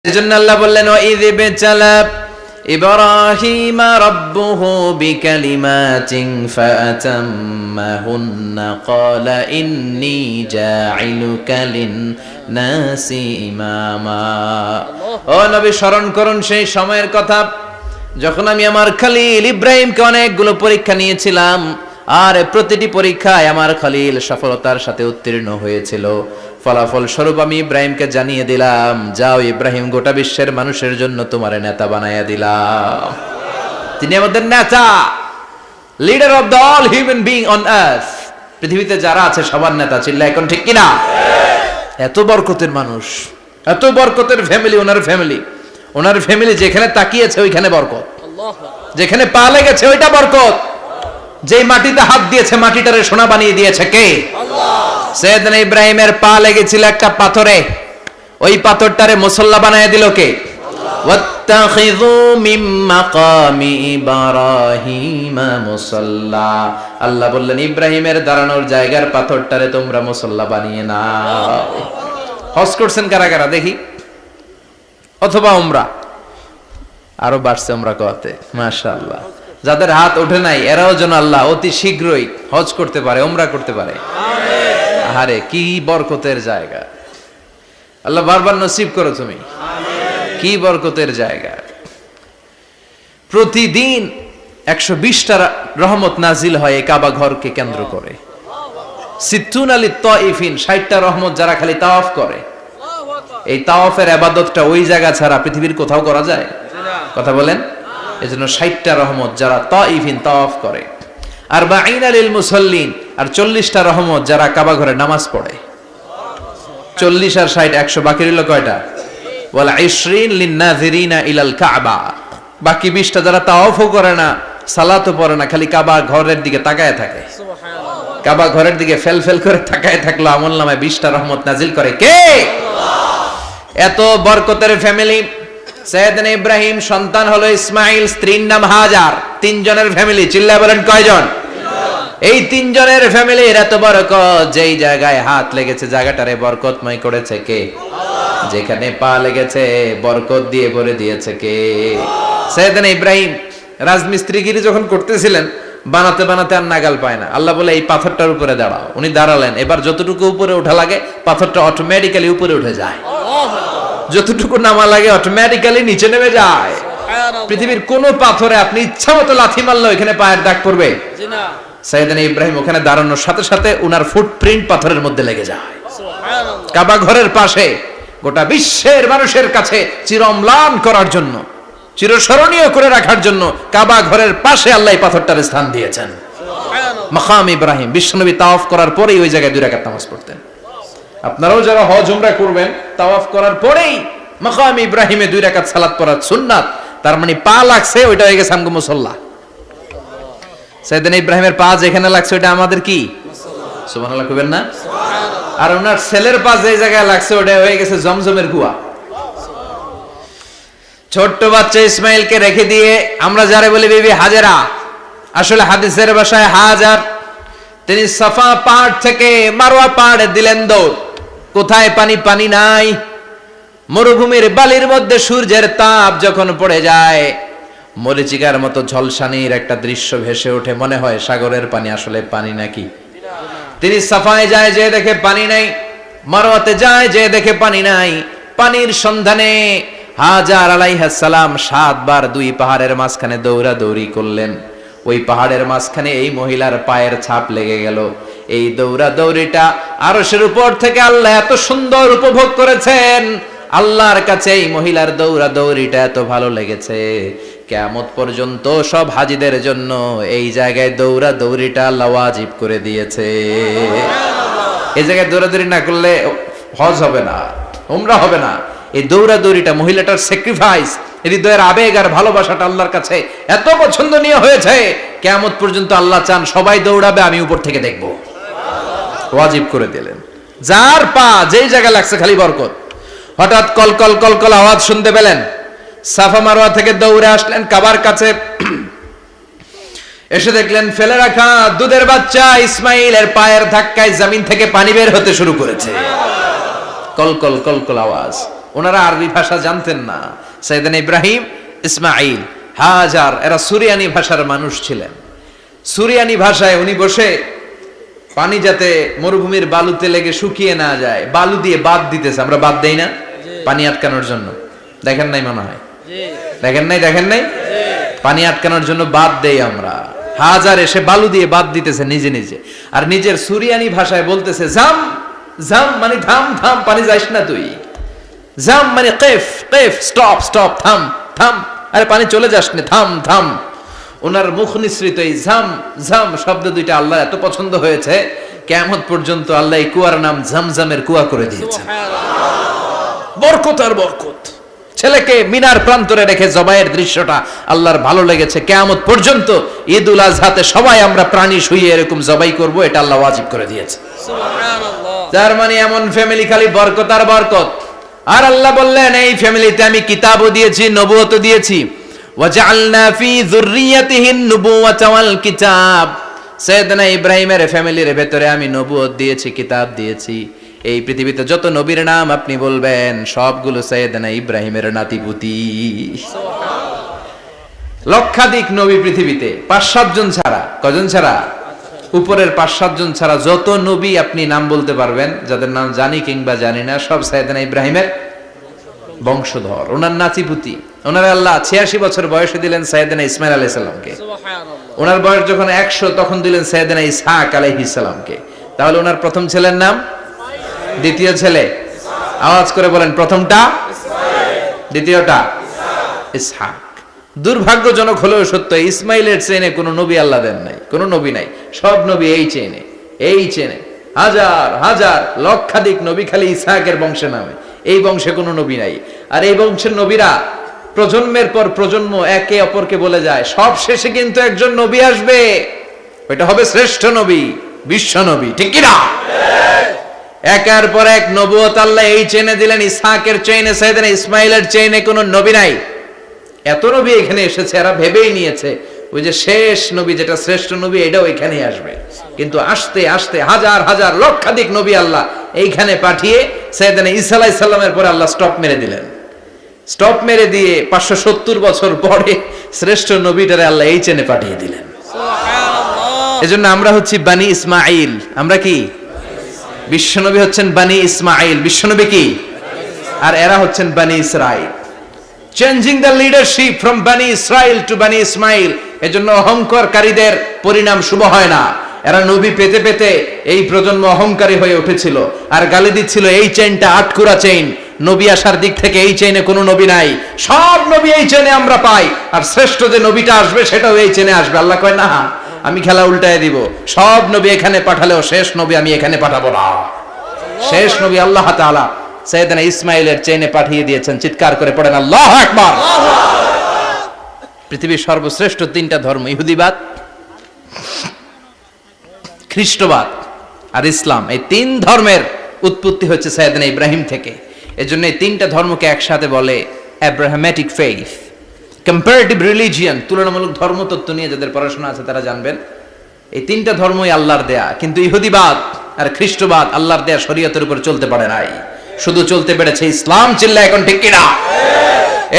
এজন্য আল্লাহ বললেন ওয়াইয ইবতালা ইব্রাহিমা রাব্বুহু বিকালিমাতিন ফাআতাম্মাহুন্না ক্বালা ইন্নী জাঈলুকা লিন-নাসি ইমামা। ও নবী, স্মরণ করুন সেই সময়ের কথা যখন আমি আমার খলিল ইব্রাহিমকে অনেকগুলো পরীক্ষা নিয়েছিলাম, আর প্রতিটি পরীক্ষায় আমার খলিল সফলতার সাথে উত্তীর্ণ হয়েছিল। ফলাফল স্বরূপ আমি ইব্রাহিমকে জানিয়ে দিলাম, যাও ইব্রাহিম, গোটা বিশ্বের মানুষের জন্য তোমার নেতা বানাইয়া দিলাম। তিনি আমাদের নেতা, leader of the all human being on earth. পৃথিবীতে যারা আছে সবার নেতা। চিল্লা এখন ঠিক কিনা? এত বরকতের মানুষ, এত বরকতের ফ্যামিলি, ওনার ফ্যামিলি যেখানে তাকিয়েছে ওইখানে বরকত, যেখানে পা লেগেছে ওইটা বরকত। যেই মাটিতে হাত দিয়েছে মাটিটারে সোনা বানিয়ে দিয়েছে কে? আল্লাহ। সাইয়েদনা ইব্রাহিমের পা লেগেছিল একটা পাথরে, ওই পাথরটারে মুসল্লা বানায় দিল কে? আল্লাহ। ওয়াত্তাখিযু মিন মাকামি ইব্রাহিমা মুসাল্লা। আল্লাহ বললেন ইব্রাহিমের দাঁড়ানোর জায়গার পাথরটারে তোমরা মুসল্লা বানিয়ে নাও। হজ করছেন কারা কারা দেখি? অথবা উমরা? আরো বাড়ছে উমরা করতে, মাশাআল্লাহ। যাদের হাত ওঠে নাই এরাও যেন আল্লাহ অতি শীঘ্রই হজ করতে পারে, উমরা করতে পারে। আমিন। আরে কি বরকতের জায়গা, আল্লাহ বারবার নসিব করো তুমি। আমিন। কি বরকতের জায়গা। প্রতিদিন 120টা রহমত নাজিল হয় এই কাবা ঘরকে কেন্দ্র করে। সিত্তুন আলী তাইফিন, 60টা রহমত যারা খালি তাওয়াফ করে। এই তাওয়াফের ইবাদতটা ওই জায়গা ছাড়া পৃথিবীর কোথাও করা যায়? কথা বলেন। এজন্য 60টা রহমত যারা তাইফিন তাওয়াফ করে, আর 40 লিল মুসাল্লিন, আর 40টা রহমত যারা কাবা ঘরে নামাজ পড়ে। 40 আর 60 100, বাকি রইল কয়টা? ওয়াল 20 লিন নাযিরিনা ইলাল কাবা। বাকি 20টা যারা তাওয়াফও করে না, সালাতও পড়ে না, খালি কাবা ঘরের দিকে তাকায় থাকে। সুবহানাল্লাহ। কাবা ঘরের দিকে ফেল করে তাকায় থাকলো, আমলনামায় 20টা রহমত নাজিল করে কে? আল্লাহ। এত বরকতের ফ্যামিলি। সাইয়েদনা ইব্রাহিম সন্তান হলো ইসমাইল, স্ত্রীর নাম হাজার। 3 জনের ফ্যামিলি। চিল্লায় বলেন কয়জন? এই 3 জনের ফ্যামিলির এত বরকত, যেই জায়গায় হাত লেগেছে জায়গাটারে বরকতময় করেছে কে? আল্লাহ। যেখানে পা লেগেছে বরকত দিয়ে ভরে দিয়েছে কে? সাইয়েদনা ইব্রাহিম রাজমিস্ত্রিগিরি যখন করতেছিলেন, বানাতে বানাতে আর নাগাল পায় না। আল্লাহ বলে এই পাথরটার উপরে দাঁড়াও। উনি দাঁড়ালেন। এবার যতটুকু উপরে ওঠা লাগে পাথরটা অটোমেটিক্যালি উপরে উঠে যায়, যতটুকু নামা লাগে অটোমেটিক্যালি নিচে নেমে যায়। পৃথিবীর কোন পাথরে আপনি ইচ্ছা মতো লাথি মারলে ওখানে পায়ের দাগ পড়বে? সাইয়েদনা ইব্রাহিম ওখানে দাঁড়ানোর সাথে সাথে উনার ফুটপ্রিন্ট পাথরের মধ্যে লেগে যায়। কাবা ঘরের পাশে গোটা বিশ্বের মানুষের কাছে চিরম্লান করার জন্য, চিরস্মরণীয় করে রাখার জন্য কাবা ঘরের পাশে আল্লাহ এই পাথরটার স্থান দিয়েছেন। মাকাম ইব্রাহিম। বিশ্বনবী তাওয়াফ করার পরেই ওই জায়গায় 2 রাকাত নামাজ পড়তেন। আপনারাও যারা হজ উমরা করবেন, তাওয়াফ করার পরেই মাকাম ইব্রাহিমে 2 রাকাত সালাত পড়া সুন্নাত। তার মানে পা লাগছে ওইটা হয়ে গেছে আমগো মুসাল্লা। সাইয়েদনা ইব্রাহিমের পা যেখানে লাগছে ওটা আমাদের কি? সুবহানাল্লাহ কইবেন না? সুবহানাল্লাহ। আর ওনার ছেলের পা যে জায়গায় লাগছে ওটা হয়ে গেছে জমজমের কুয়া। ছোট্ট বাচ্চা ইসমাইলকে রেখে দিয়ে আমরা যারা বলি বিবি হাজেরা, আসলে হাদিসের ভাষায় হাজার, তিনি সাফা পাহাড় থেকে মারওয়া পাহাড়ে দিলেন দৌড়। কোথায় পানি? পানি নাই। মরুভূমির বালির মধ্যে সূর্যের তাপ যখন পড়ে যায়, মরিচিকার মতো ঝলসানির একটা দৃশ্য ভেসে ওঠে, মনে হয় সাগরের পানি, আসলে পানি নাকি? তিনি সাফায় যায়, যে দেখে পানি নাই। মারওয়াতে যায়, যে দেখে পানি নাই। পানির সন্ধানে হাজার আলাইহিস সালাম 7 বার 2 পাহাড়ের মাঝখানে দৌড়াদৌড়ি করলেন। ওই পাহাড়ের মাঝখানে এই মহিলার পায়ের ছাপ লেগে গেল। এই দৌড়াদৌড়িটা আরশের উপর থেকে আল্লাহ এত সুন্দর উপভোগ করেছেন। আল্লাহর কাছে এই মহিলার দৌড়াদৌড়িটা এত ভালো লেগেছে, কিয়ামত পর্যন্ত সব হাজীদের জন্য এই জায়গায় দৌড়াদৌড়িটা আল্লাহ ওয়াজিব করে দিয়েছে। এই জায়গায় দৌড়াদৌড়ি না করলে হজ হবে না, উমরা হবে না। এই দৌড়াদৌড়িটা, মহিলাটার স্যাক্রিফাইস, হৃদয়ের আবেগ আর ভালোবাসাটা আল্লাহর কাছে এত পছন্দনীয় হয়েছে, কিয়ামত পর্যন্ত আল্লাহ চান সবাই দৌড়াবে, আমি উপর থেকে দেখব। ওয়াজিব করে দিলেন। যার পা যেই জায়গায় লাগছে খালি বরকত। হঠাৎ কলকল কলকল আওয়াজ শুনতে পেলেন। সাফা মারওয়া থেকে দৌড়ে আসলেন কাবার কাছে। এসে দেখলেন ফেলে রাখা দুধের বাচ্চা ইসমাইলের পায়ের ধাক্কায় জমিন থেকে পানি বের হতে শুরু করেছে। কলকল কলকল আওয়াজ। ওনারা আরবি ভাষা জানতেন না। সাইয়েদনা ইব্রাহিম, ইসমাঈল, হাজার এরা সুরিয়ানি ভাষার মানুষ ছিলেন। সুরিয়ানি ভাষায় উনি বসে পানি যাতে মরুভূমির বালুতে লেগে শুকিয়ে না যায়, বালু দিয়ে বাঁধ দিতেছে। আমরা বাঁধ দেই না পানি আটকানোর জন্য? দেখেন নাই মনে হয়? দেখেন নাই? পানি আটকানোর জন্য বাঁধ দেই আমরা। হাজার এসে বালু দিয়ে বাঁধ দিতেছে নিজে নিজে, আর নিজের সুরিয়ানি ভাষায় বলতেছে জাম জাম, মানে থাম থাম, পানি যাইস না তুই। জাম মানে কেফ কেফ, স্টপ স্টপ, থাম থাম, আরে পানি চলে যাস না, থাম থাম। ওনার মুখ নিঃসৃত এই ঝাম ঝাম শব্দ দুইটা আল্লাহ এত পছন্দ হয়েছে, কিয়ামত পর্যন্ত আল্লাহ এই কুয়ার নাম ঝমঝমের কুয়া করে দিয়েছেন। বরকত আর বরকত। ছেলেকে মিনার প্রান্তরে রেখে জবাইয়ের দৃশ্যটা আল্লাহর ভালো লেগেছে। কিয়ামত পর্যন্ত ঈদ উল আজহাতে সবাই আমরা প্রাণী শুইয়ে এরকম জবাই করব, এটা আল্লাহ ওয়াজিব করে দিয়েছে। সুবহানাল্লাহ। তার মানে এমন ফ্যামিলি খালি বরকত আর বরকত। আর আল্লাহ বললেন এই ফ্যামিলিতে আমি কিতাবও দিয়েছি, নবুয়তও দিয়েছি। ওয়াজআলনা ফি যুররিয়াতিহিন নুবুওয়াতা ওয়াল কিতাব। সাইয়েদনা ইব্রাহিমের ফ্যামিলির ভেতরে আমি নবুয়ত দিয়েছি, কিতাব দিয়েছি। এই পৃথিবীতে যত নবীর নাম আপনি বলবেন সবগুলো সাইয়েদনা ইব্রাহিমের নাতিপুতি। লক্ষাধিক নবী পৃথিবীতে, 5-7 জন ছাড়া। কজন ছাড়া? উপরের 5-7 জন ছাড়া যত নবী আপনি নাম বলতে পারবেন, যাদের নাম জানি কিংবা জানি না, সব সাইয়েদনা ইব্রাহিমের বংশধর, ওনার নাতিপুতি। ওনার আল্লাহ 86 বছর বয়সে দিলেন সাইয়েদনা ইসমাইল আলাইহিস সালামকে। সুবহানাল্লাহ। ওনার বয়স যখন 100 তখন দিলেন সাইয়েদনা ইসহাক আলাইহিস সালামকে। তাহলে ওনার প্রথম ছেলের নাম, দ্বিতীয় ছেলে, আওয়াজ করে বলেন, প্রথমটা ইসমাইল, দ্বিতীয়টা ইসহাক। দুর্ভাগ্যজনক হলেও সত্য, ইসমাইলের চেনে কোনো নবী আল্লাহ দেন নাই, কোনো নবী নাই। সব নবী এই চেনে হাজার হাজার লক্ষাধিক নবী খালি ইসহাকের বংশে নামে। এই বংশে কোনো নবী নাই। আর এই বংশের নবীরা প্রজন্মের পর প্রজন্ম একে অপরকে বলে যায়, সব শেষে কিন্তু একজন নবী আসবে, ওইটা হবে শ্রেষ্ঠ নবী, বিশ্ব নবী। ঠিক কি না? একের পর এক নবুয়ত আল্লাহ এই চেনে দিলেন। ইসহাকের চেইনে, সাইয়েদনা ইসমাইলের চেইনে কোনো নবী নাই। এত নবী এখানে এসেছে, এরা ভেবেই নিয়েছে ওই যে শেষ নবী যেটা শ্রেষ্ঠ নবী এটাও এখানেই আসবে। কিন্তু আস্তে আস্তে হাজার হাজার লক্ষাধিক নবী আল্লাহ এইখানে পাঠিয়ে সাইয়েদনা ঈসা আলাইহিস সালামের পরে আল্লাহ স্টপ মেরে দিলেন। স্টপ মেরে দিয়ে 570 বছর পরে শ্রেষ্ঠ নবীটারে আল্লাহ এই চেনে পাঠিয়ে দিলেন। সুবহানাল্লাহ। এজন্য আমরা হচ্ছি বানি ইসমাঈল। আমরা কি? বিশ্বনবী হচ্ছেন বানি ইসমাঈল, বিশ্বনবী কি? আর এরা হচ্ছেন বানি Israil. Changing the leadership from বানি ইসরাইল টু বানি ইসমাইল। এজন্য অহংকারকারীদের পরিণাম শুভ হয় না। এরা নবী পেতে পেতে এই প্রজন্ম অহংকারী হয়ে উঠেছিল, আর গালি দিচ্ছিল এই চেইনটা আটকুরা চেইন, নবী আসার দিক থেকে এই চেইনে কোনো নবী নাই, সব নবী এই চেইনে আমরা পাই, আর শ্রেষ্ঠ যে নবীটা আসবে সেটাও এই চেইনে আসবে। আল্লাহ কয় না, আমি খেলা উল্টায় দিব, সব নবী এখানে পাঠালেও শেষ নবী আমি এখানে পাঠাবো না। শেষ নবী আল্লাহ তাআলা সাইয়েদনা ইসমাইলের চেইনে পাঠিয়ে দিয়েছেন। চিৎকার করে পড়েন আল্লাহু আকবার। পৃথিবীর সর্বশ্রেষ্ঠ 3টা ধর্ম, ইহুদিবাদ, খ্রিস্টবাদ আর ইসলাম, এই 3 ধর্মের উৎপত্তি হচ্ছে সাইয়েদনা ইব্রাহিম থেকে। এজন্য এই 3টা ধর্মকে একসাথে বলে অ্যাব্রাহামেটিক ফেইথ। কম্পারেটিভ রিলিজিয়ন, তুলনামূলক ধর্মতত্ত্ব নিয়ে যাদের পড়াশোনা আছে তারা জানবেন এই 3টা ধর্মই আল্লাহর দেয়া। কিন্তু ইহুদিবাদ আর খ্রিস্টবাদ আল্লাহর দেয়া শরীয়তের উপর চলতে পারে নাই, শুধু চলতে পেরেছে ইসলাম। চিল্লা এখন ঠিক কিনা?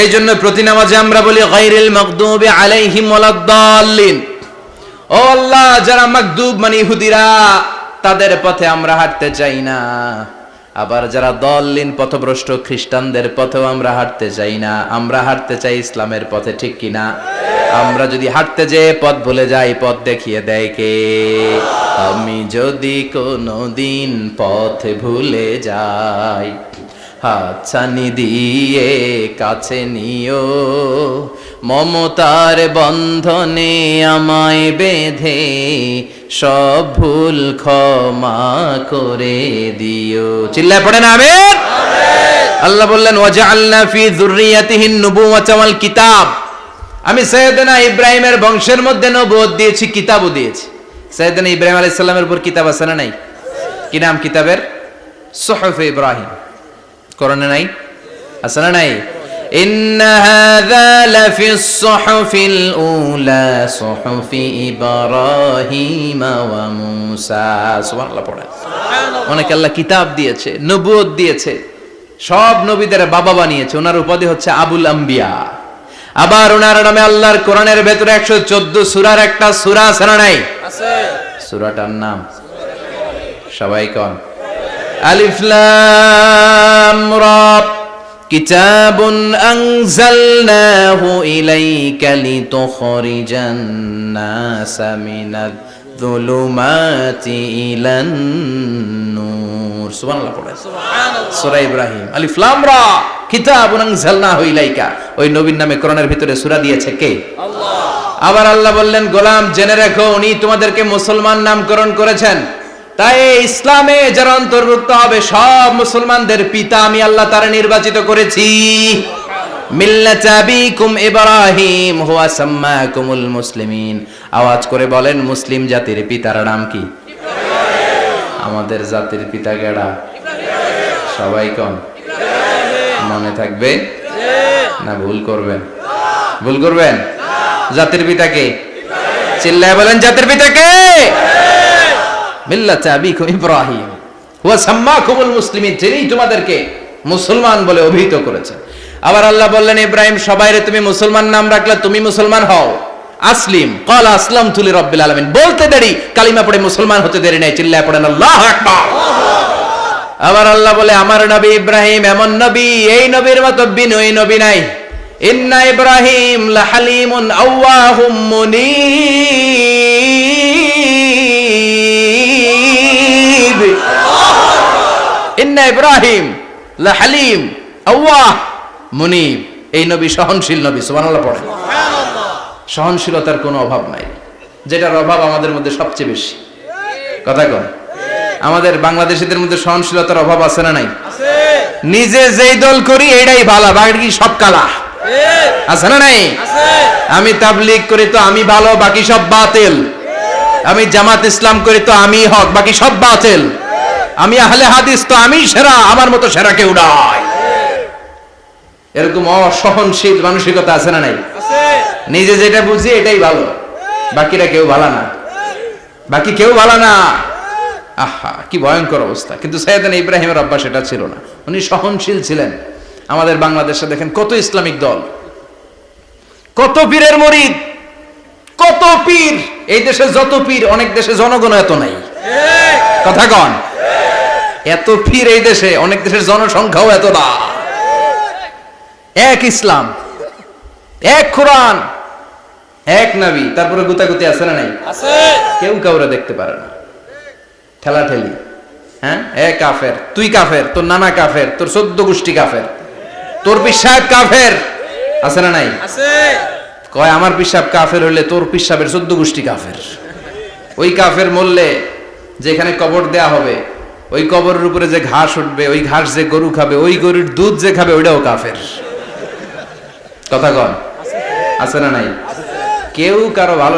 এই জন্য প্রতি নামাজে আমরা বলি গায়রিল মাগদুবি আলাইহিম ওয়ালাদ-দাল্লিন। ও আল্লাহ, যারা মাগদুব মানে ইহুদিরা, তাদের পথে আমরা হাঁটতে চাই না। আবার যারা দল্লিন পথভ্রষ্ট খ্রিস্টানদের পথেও আমরা হাঁটতে চাই না। আমরা হাঁটতে চাই ইসলামের পথে। ঠিক কিনা? আমরা যদি হাঁটতে যেয়ে পথ ভুলে যাই, পথ দেখিয়ে দেয় কে? আমি যদি কোনোদিন পথ ভুলে যাই, হাতছানি দিয়ে কাছে নিও, মমতার বন্ধনে আমায় বেঁধে সব ভুল ক্ষমা করে দিও। চিল্লায় পড়েন আমিন। আল্লাহ বললেন ওয়াজআলনা ফি যুররিয়াতিহিন নুবুওয়াতা ওয়াল কিতাব। আমি সাইয়েদনা ইব্রাহিমের বংশের মধ্যে নবুয়ত দিয়েছি, কিতাবও দিয়েছি। সাইয়েদনা ইব্রাহিম আলাইহিস সালামের উপর কিতাব আছে না নাই? কি নাম কিতাবের? সুহুফ ইব্রাহিম। কোরআনে নাই? আছে না নাই? ইন্না হাযা লাফিস সুহুফিল উলা সুহুফি ইব্রাহিম ওয়া মূসা। সুবহানাল্লাহ পড়েন। সুবহানাল্লাহ। অনেক আল্লাহ কিতাব দিয়েছে, নবুয়ত দিয়েছে। সব নবীদের বাবা বানিয়েছে, ওনার উপাধি হচ্ছে আবুল আম্বিয়া। আবার ওনার নামে আল্লাহর কোরআনের ভেতরে 114 সূরার একটা সূরা আছে না নাই? আছে। সূরাটার নাম সবাই কোন? আলিফ লাম রা। কিতাবুন আনজালনাহু ইলাইকা লিতুখরিজান নাসা মিনাল যুলুমাতি ইলান নূর। সুবহানাল্লাহ পড়ে। সুবহানাল্লাহ। সূরা ইব্রাহিম। আলিফ লাম রা। কিতাবুন আনজালনাহু ইলাইকা। ওই নবীর নামে কোরআনের ভিতরে সূরা দিয়েছে কে? আল্লাহ। আবার আল্লাহ বললেন, গোলাম জেনে রাখো, উনি তোমাদেরকে মুসলমান নামকরণ করেছেন। তাই ইসলামে যারা অন্তর্ভুক্ত হবে সব মুসলমানদের পিতা আমি আল্লাহ তারা নির্বাচিত করেছি। মিল্লাত আবিকুম ইব্রাহিম হুয়া সাম্মাকুমুল মুসলিমিন। আওয়াজ করে বলেন, মুসলিম জাতির পিতার নাম কি? ইব্রাহিম। আমাদের জাতির পিতা কেডা? ইব্রাহিম। সবাই কোন? ইব্রাহিম। মনে থাকবে না ভুল করবেন? ভুল করবেন? জাতির পিতা কে? ইব্রাহিম। চিল্লায় বলেন, জাতির পিতা কে? মিল্লাত আবিকুম ইব্রাহিম হুয়া সাম্মাকুমুল মুসলিমিন, যিনি তোমাদেরকে মুসলমান বলে অভিহিত করেছেন। আবার আল্লাহ বললেন, ইব্রাহিম সবাইরে তুমি মুসলমান নাম রাখলে তুমি মুসলমান হও। আসলিম ক্বালা আসলামতু লিরাব্বিল আলামিন, বলতে দেরি, কালিমা পড়ে মুসলমান হতে দেরি নাই। চিল্লায় পড়েন আল্লাহু আকবার। আবার আল্লাহ বলে, আমার নবী ইব্রাহিম এমন নবী, এই নবীর মতো বিনয়ী নবী নাই। ইন্না ইব্রাহিম লাহালিমুন আওয়াহুম মুনীব। ইন্না ইব্রাহিম লাহালিম আওয়াহ মুনীব। এই নবী সহনশীল নবী। সুবহানাল্লাহ পড়ে। সুবহানাল্লাহ। সহনশীলতার কোনো অভাব নাই, যেটার অভাব আমাদের মধ্যে সবচেয়ে বেশি। কথা কন, আমাদের বাংলাদেশীদের মধ্যে সহনশীলতার অভাব আছে না নাই? আছে। নিজে যেই দল করি এটাই ভালো, বাকি সব কালা। আছে না নাই? আছে। আমি তাবলীগ করি তো আমি ভালো, বাকি সব বাতিল। আমি জামাত ইসলাম করি তো আমি হক, বাকি সব বাতিল। আমি আহলে হাদিস তো আমি সেরা, আমার মতো সেরা কেউ নাই। এরকম অসহনশীল মানসিকতা আছে না নাই? আছে। নিজে যেটা বুঝি এটাই ভালো, বাকিরা কেউ ভালো না, বাকি কেউ ভালো না। আহা কি ভয়ঙ্কর অবস্থা। কিন্তু সাইয়েদনা ইব্রাহিমের অভ্যাস এটা ছিল না, উনি সহনশীল ছিলেন। আমাদের বাংলাদেশে দেখেন কত ইসলামিক দল, কত পীরের মুরিদ, কত পীর। এই দেশে যত পীর, অনেক দেশে জনগণ এত নাই। কথা কন, এত পীর এই দেশে, অনেক দেশের জনসংখ্যাও এত না। এক ইসলাম, এক কোরআন, এক নবী, তারপরে গুতাগুতি আছে না নাই? আছে। কেউ কাউরে দেখতে পারে না, ঠেলাঠেলি। হ্যাঁ, এ কাফের, তুই কাফের, তোর নানা কাফের, তোর 14 গোষ্ঠী কাফের, তোর পিসাব কাফের। আছে না নাই? আছে। কয় আমার পিসাব কাফের হইলে তোর পিসাবের 14 গোষ্ঠী কাফের। ওই কাফের মরলে যেখানে কবর দেয়া হবে, ওই কবরের উপরে যে ঘাস উঠবে, ওই ঘাস যে গরু খাবে, ওই গরুর দুধ যে খাবে, ওইটাও কাফের। কথা কন, আছে না নাই? কেউ কারো ভালো